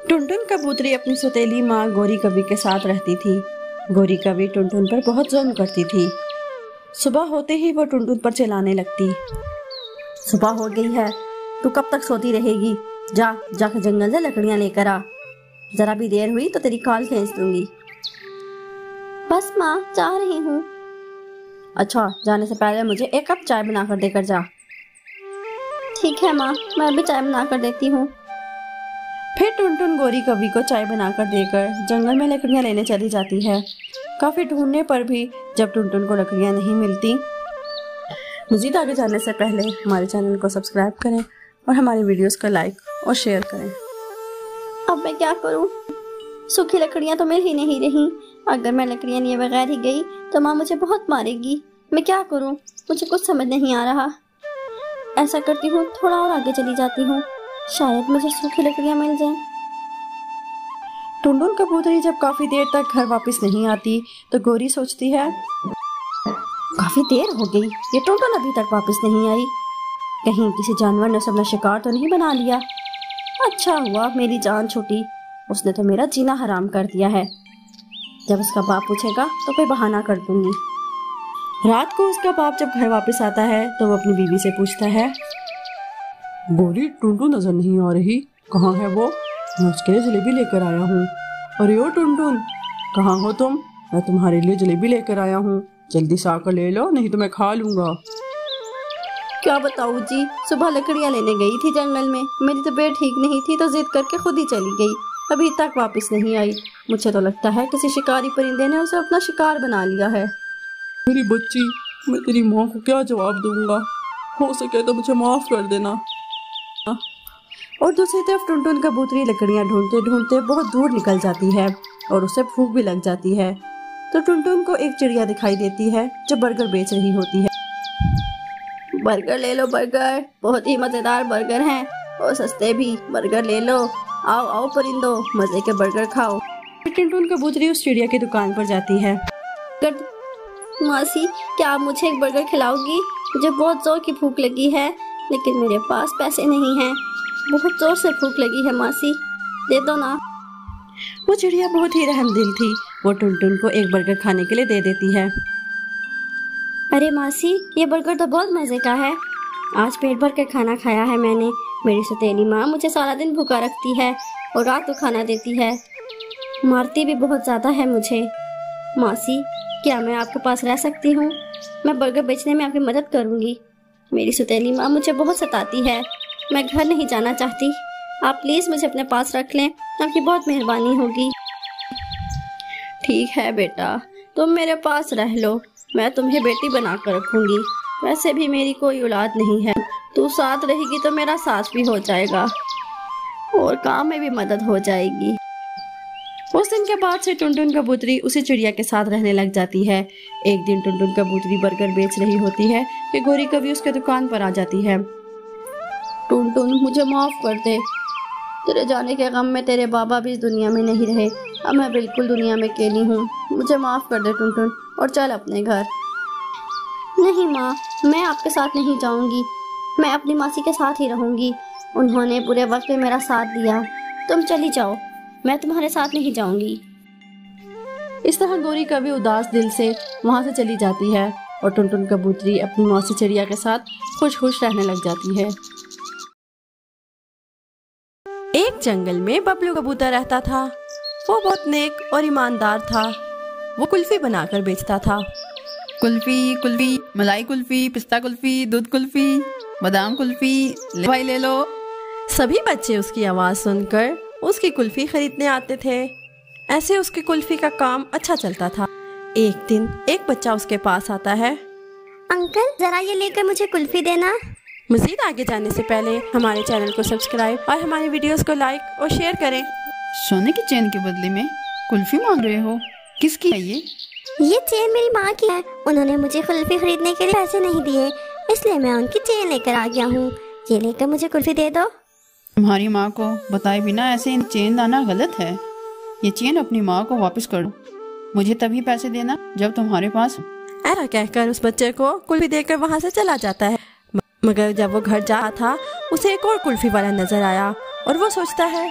टुनटुन कबूतरी अपनी सौतेली माँ गौरी कवि के साथ रहती थी। गौरी कवि टुनटुन पर बहुत जुल्म करती थी। सुबह होते ही वो टुनटुन पर चिल्लाने लगती। सुबह हो गई है, तू कब तक सोती रहेगी? जाकर जंगल से लकड़ियां लेकर आ। जरा भी देर हुई तो तेरी खाल खींच दूंगी। बस माँ, जा रही हूँ। अच्छा, जाने से पहले मुझे एक कप चाय बनाकर देकर जा। ठीक है माँ, मैं भी चाय बनाकर देती हूँ। फिर टुनटुन गौरी कवि को चाय बनाकर देकर जंगल में लकड़ियां लेने चली जाती है। काफी ढूंढने पर भी जब टुनटुन को लकड़ियां नहीं मिलती। मज़ीद आगे जाने से पहले हमारे चैनल को सब्सक्राइब करें और हमारी वीडियोस को लाइक और शेयर करें। अब मैं क्या करूं? सूखी लकड़ियां तो मिल ही नहीं रही। अगर मैं लकड़ियां लिए बगैर ही गई तो माँ मुझे बहुत मारेगी। मैं क्या करूं? मुझे कुछ समझ नहीं आ रहा। ऐसा करती हूँ, थोड़ा और आगे चली जाती हूँ, शायद मुझे सूखी लकड़ियां मिल जाएं। टुनटुन कबूतरी जब काफी देर तक घर वापस नहीं आती तो गौरी सोचती है, काफी देर हो गई, ये टुनटुन अभी तक वापस नहीं आई। कहीं किसी जानवर ने अपना शिकार तो नहीं बना लिया। अच्छा हुआ मेरी जान छूटी, उसने तो मेरा जीना हराम कर दिया है। जब उसका बाप पूछेगा तो कोई बहाना कर दूंगी। रात को उसका बाप जब घर वापस आता है तो वो अपनी बीवी से पूछता है, गौरी, टुनटुन नजर नहीं आ रही, कहाँ है वो? मैं उसके लिए जलेबी लेकर आया हूँ। अरे ओ टुनटुन, कहाँ हो तुम? मैं तुम्हारे लिए जलेबी लेकर आया हूँ, जल्दी से आकर ले लो, नहीं तो मैं खा लूंगा। क्या बताऊँ जी, सुबह लकड़ियाँ लेने गई थी जंगल में, मेरी तबीयत ठीक नहीं थी तो जिद करके खुद ही चली गई, अभी तक वापस नहीं आई। मुझे तो लगता है किसी शिकारी परिंदे ने उसे अपना शिकार बना लिया है। मेरी बच्ची, मैं तेरी माँ को क्या जवाब दूंगा? हो सके तो मुझे माफ कर देना। और दूसरी तरफ टुनटुन कबूतरी लकड़ियां ढूंढते ढूंढते बहुत दूर निकल जाती है और उसे भूख भी लग जाती है। तो टुनटुन को एक चिड़िया दिखाई देती है जो बर्गर बेच रही होती है। बर्गर ले लो बर्गर, बहुत ही मजेदार बर्गर हैं और सस्ते भी, बर्गर ले लो। आओ आओ परिंदों, मजे के बर्गर खाओ। टुनटुन कबूतरी उस चिड़िया की दुकान पर जाती है। मासी, क्या आप मुझे एक बर्गर खिलाओगी? मुझे बहुत जोर की भूख लगी है, लेकिन मेरे पास पैसे नहीं हैं। बहुत जोर से भूख लगी है मासी, दे दो ना। वो चिड़िया बहुत ही रहमदिल थी, वो टुनटुन को एक बर्गर खाने के लिए दे देती है। अरे मासी, ये बर्गर तो बहुत मजे का है। आज पेट भर कर खाना खाया है मैंने। मेरी सौतेली माँ मुझे सारा दिन भूखा रखती है और रात को खाना देती है, मारती भी बहुत ज्यादा है मुझे। मासी, क्या मैं आपके पास रह सकती हूँ? मैं बर्गर बेचने में आपकी मदद करूँगी। मेरी सौतेली माँ मुझे बहुत सताती है, मैं घर नहीं जाना चाहती। आप प्लीज मुझे अपने पास रख लें, आपकी बहुत मेहरबानी होगी। ठीक है बेटा, तुम मेरे पास रह लो, मैं तुम्हें बेटी बनाकर रखूंगी। वैसे भी मेरी कोई औलाद नहीं है, तू साथ रहेगी तो मेरा साथ भी हो जाएगा और काम में भी मदद हो जाएगी। उस दिन के बाद से टुनटुन कबूतरी उसी चिड़िया के साथ रहने लग जाती है। एक दिन टुनटुन कबूतरी बर्गर बेच रही होती है कि गौरी कवि उसके दुकान पर आ जाती है। टुनटुन, मुझे माफ कर दे, तेरे जाने के गम में तेरे बाबा भी इस दुनिया में नहीं रहे। अब मैं बिल्कुल दुनिया में अकेली हूँ, मुझे माफ कर दे टुनटुन, और चल अपने घर। नहीं माँ, मैं आपके साथ नहीं जाऊंगी, मैं अपनी मासी के साथ ही रहूंगी। उन्होंने बुरे वक्त में मेरा साथ दिया। तुम चली जाओ, मैं तुम्हारे साथ नहीं जाऊंगी। इस तरह गौरी कवि उदास दिल से वहां से चली जाती है और टुनटुन कबूतरी अपनी मौसी चिड़िया के साथ खुश खुश रहने लग जाती है। एक जंगल में बबलू कबूतर रहता था। वो बहुत नेक और ईमानदार था। वो कुल्फी बनाकर बेचता था। कुल्फी कुल्फी, मलाई कुल्फी, पिस्ता कुल्फी, दूध कुल्फी, बादाम कुल्फी, ले भाई ले लो। सभी बच्चे उसकी आवाज सुनकर उसकी कुल्फी खरीदने आते थे। ऐसे उसकी कुल्फी का काम अच्छा चलता था। एक दिन एक बच्चा उसके पास आता है। अंकल, जरा ये लेकर मुझे कुल्फी देना। मज़ीद आगे जाने से पहले हमारे चैनल को सब्सक्राइब और हमारी वीडियोस को लाइक और शेयर करें। सोने की चेन के बदले में कुल्फी मांग रहे हो? किसकी है ये? ये चेन मेरी माँ की है। उन्होंने मुझे कुल्फी खरीदने के लिए पैसे नहीं दिए, इसलिए मैं उनकी चेन लेकर आ गया हूँ। ये लेकर मुझे कुल्फी दे दो। तुम्हारी माँ को बताए बिना ऐसे चेन लाना गलत है। ये चेन अपनी माँ को वापस कर दो। मुझे तभी पैसे देना जब तुम्हारे पास। ऐसा कहकर उस बच्चे को कुल्फी देकर वहाँ से चला जाता है। मगर जब वो घर जा रहा था उसे एक और कुल्फी वाला नजर आया और वो सोचता है,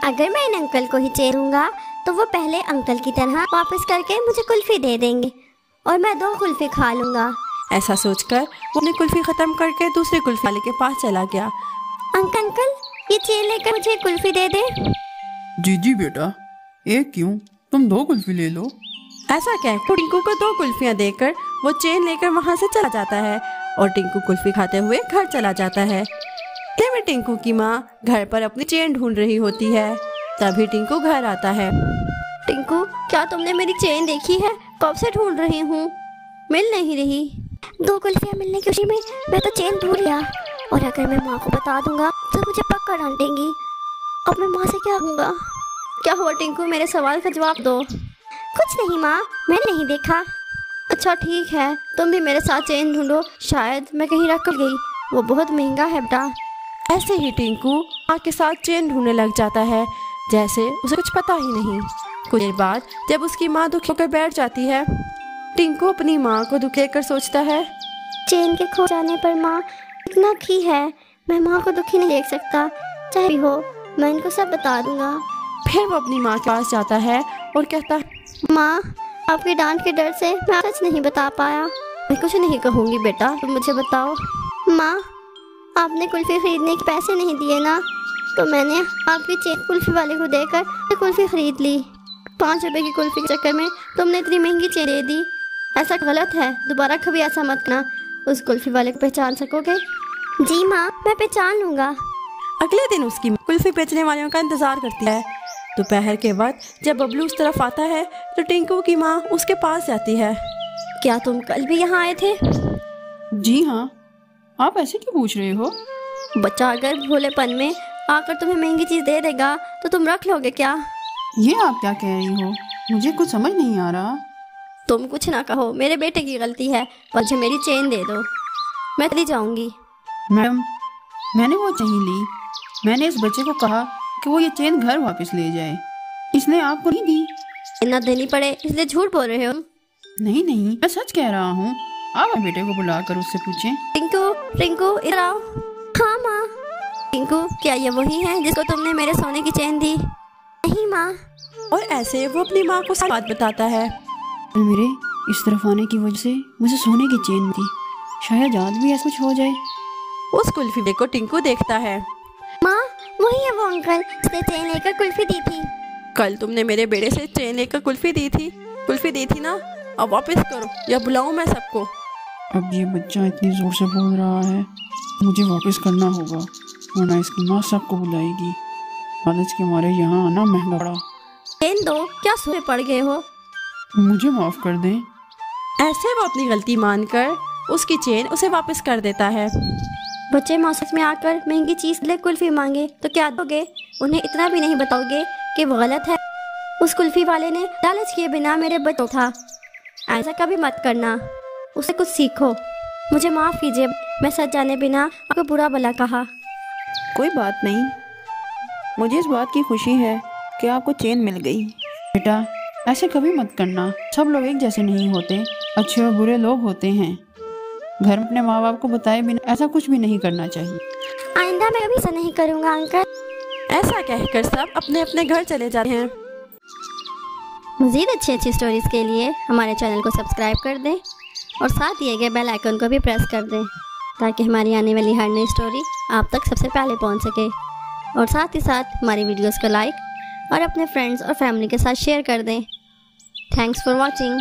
अगर मैं इन अंकल को ही चेन दूंगा तो वो पहले अंकल की तरह वापस करके मुझे कुल्फी दे देंगे और मैं 2 कुल्फी खा लूंगा। ऐसा सोचकर वो अपनी कुल्फी खत्म करके दूसरे कुल्फी वाले के पास चला गया। अंकल ये चेन लेकर मुझे कुल्फी दे दे। जी जी बेटा, एक क्यों, तुम 2 कुल्फी ले लो। ऐसा कहकर टिंकू को 2 कुल्फियां देकर वो चेन लेकर वहां से चला जाता है और टिंकू कुल्फी खाते हुए घर चला जाता है। इतने में टिंकू की माँ घर पर अपनी चेन ढूंढ रही होती है। तभी टिंकू घर आता है। टिंकू, क्या तुमने मेरी चेन देखी है? कब से ढूंढ रही हूँ, मिल नहीं रही। 2 कुल्फियाँ मिलने की खुशी में मैं तो चेन भूल गया, और अगर मैं माँ को बता दूंगा तो मुझे पक्का डांटेंगी। अब मैं माँ से क्या कहूँगा? क्या हुआ टिंकू, मेरे सवाल का जवाब दो। कुछ नहीं माँ, मैंने नहीं देखा। अच्छा ठीक है, तुम भी मेरे साथ चेन ढूंढो, शायद मैं कहीं रख गई, वो बहुत महंगा है बेटा। ऐसे ही टिंकू माँ के साथ चेन ढूंढने लग जाता है, जैसे उसे कुछ पता ही नहीं। कुछ देर बाद जब उसकी माँ दुखी होकर बैठ जाती है, टिंकू अपनी माँ को दुखी कर सोचता है, चेन के खो जाने पर माँ इतना दुखी है, मैं माँ को दुखी नहीं देख सकता। चाहे भी हो, मैं इनको सब बता दूंगा। फिर वो अपनी माँ के पास जाता है और कहता है, माँ आपके डांट के डर से मैं सच नहीं बता पाया। मैं कुछ नहीं कहूँगी बेटा, तुम मुझे बताओ। माँ आपने कुल्फी खरीदने के पैसे नहीं दिए ना, तो मैंने आपकी चेन कुल्फी वाले को देकर कुल्फी खरीद ली। 5 रुपए की कुल्फी के चक्कर में तुमने इतनी महंगी चेन दे दी। ऐसा गलत है, दोबारा कभी ऐसा मत करना। उस कुल्फी वाले को पहचान सकोगे? जी माँ, मैं पहचान लूँगा। अगले दिन उसकी कुल्फी बेचने वालों का इंतजार करती है। दोपहर के वक्त जब बबलू उस तरफ आता है तो टिंकू की माँ उसके पास जाती है। क्या तुम कल भी यहाँ आए थे? जी हाँ, आप ऐसे क्यों पूछ रहे हो? बच्चा अगर भोलेपन में आकर तुम्हें महंगी चीज दे देगा तो तुम रख लोगे क्या? ये आप क्या कह रही हो, मुझे कुछ समझ नहीं आ रहा। तुम कुछ ना कहो, मेरे बेटे की गलती है, मुझे मेरी चेन दे दो, मैं चली जाऊंगी। मैडम, मैंने वो चेन ली। मैंने इस बच्चे को कहा कि वो ये चेन घर वापस ले जाए, इसने आपको नहीं दी। इतना देनी पड़े इसलिए झूठ बोल रहे हो? नहीं नहीं, मैं सच कह रहा हूँ। आप अपने बेटे को बुलाकर उससे पूछें। टिंकू, टिंकू इधर आओ। हाँ माँ। टिंकू, क्या ये वही है जिसको तुमने मेरे सोने की चेन दी? नहीं माँ। और ऐसे वो अपनी माँ को बात बताता है। मेरे इस तरफ आने की वजह से मुझे सोने की चेन दी, शायद आज भी ऐसा कुछ हो जाए। उस कुल्फी को टिंकू देखता है। माँ वही है वो अंकल जिसने चेन लेकर कुल्फी दी थी। कल तुमने मेरे बेटे से चेन लेकर कुल्फी दी थी ना, अब वापस करो या बुलाऊं मैं सबको? अब ये बच्चा इतनी जोर से बोल रहा है, मुझे वापस करना होगा, वरना इसकी माँ सबको बुलाएगी। लालच के मारे यहाँ आना महंगा पड़ा। चेन दो, क्या सोए पड़ गए हो? मुझे माफ कर दें। ऐसे वो अपनी गलती मानकर उसकी चेन उसे वापस कर देता है। बच्चे मौसम में आकर महंगी चीज ले कुल्फी मांगे तो क्या दोगे? उन्हें इतना भी नहीं बताओगे कि वो गलत है? उस कुल्फी वाले ने लालच किए बिना मेरे बच्चों था। ऐसा कभी मत करना, उसे कुछ सीखो। मुझे माफ कीजिए, मैं सच जाने बिना आपको बुरा भला कहा। कोई बात नहीं, मुझे इस बात की खुशी है कि आपको चेन मिल गई। बेटा ऐसे कभी मत करना, सब लोग एक जैसे नहीं होते, अच्छे और बुरे लोग होते हैं। घर में अपने माँ बाप को बताए बिना ऐसा कुछ भी नहीं करना चाहिए। आइंदा मैं कभी ऐसा नहीं करूँगा अंकल। ऐसा कहकर सब अपने अपने घर चले जाते हैं। मज़ीद अच्छी स्टोरीज के लिए हमारे चैनल को सब्सक्राइब कर दें और साथ दिए गए बेल आइकन को भी प्रेस कर दें ताकि हमारी आने वाली हर नई स्टोरी आप तक सबसे पहले पहुंच सके। और साथ ही साथ हमारी वीडियोस को लाइक और अपने फ्रेंड्स और फैमिली के साथ शेयर कर दें। Thanks for watching.